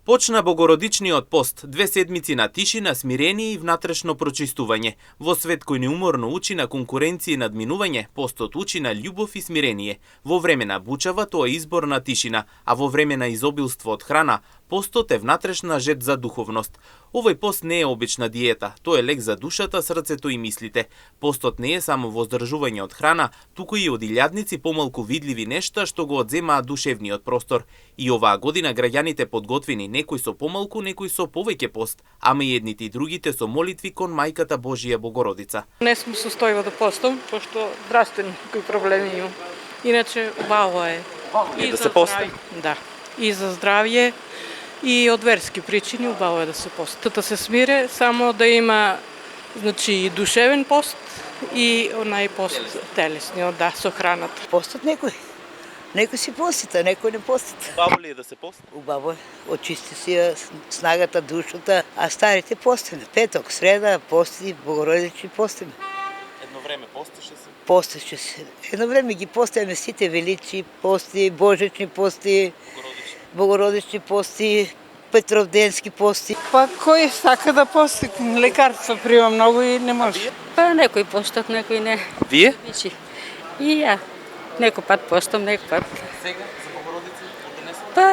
Почна Богородичниот пост, 2 седмици на тишина, смирение и внатрешно прочистување. Во свет кој неуморно учи на конкуренција и надминување, постот учи на љубов и смирение. Во време на бучава тоа е избор на тишина, а во време на изобилство од храна, постот е внатрешна жет за духовност. Овој пост не е обична диета, тој е лек за душата, срцето и мислите. Постот не е само воздржување од храна, туку и од илјадници помалку видливи нешта што го одземаат душевниот простор. И оваа година граѓаните подготвени, некои со помалку, некои со повеќе пост, ама и едните и другите со молитви кон Мајката Божија Богородица. Не сум состојува да постам, пошто здравствени проблеми имам. Иначе убаво е. И да се пости? Да. И за здравје, и од верски причини убаво е да се пости. Да се смире, само да има и душевен пост и онај пост телесниот, да, со храната. Постат некој. Некој си постита, некој не постита. Убаво ли е да се пости? Убаво е. Очисти си ја снагата, душата, а старите постиме. Петок, среда, пости, Богородични постиме. Едно време постеше се? Постеше се. Едно време ги постиме сите величи пости, Божични пости, Богородични пости, Петровденски пости. Па кој сака да пости? Лекарства прима многу и не може. Па некои постат, некои не. Вие? И ја. Некој пат постам, некој пат. Сега за Богородица однесете? Па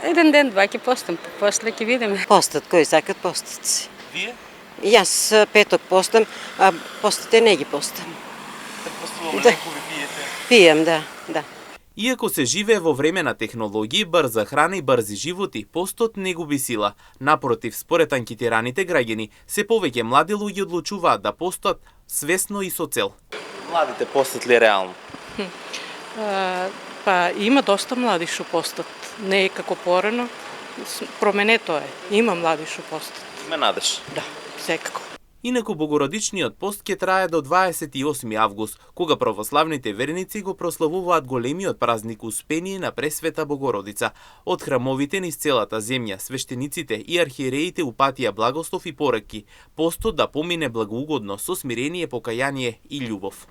еден ден, два ќе постам, после ќе видиме. Постат, кои сакат постат си. Вие? Јас петок постам, а постите не ги постам. Предпоставувам Да. лекови пиете. Пием, да. Иако се живее во време на технологии, брза храна и брзи животи, постот не губи сила. Напротив, според анкетираните граѓани, се повеќе млади луѓе одлучуваат да постат свесно и со цел. Младите постат ли реално? Па има доста млади што постат. Не е како порано. Променето е. Има млади што постат. Ме надеш. Да, секако. Инаку Богородичниот пост ќе трае до 28 август, кога православните верници го прославуваат големиот празник Успение на Пресвета Богородица. Од храмовите низ целата земја, свештениците и архиереите упатија благослов и пораки, постот да помине благоугодно со смирение, покаяние и љубов.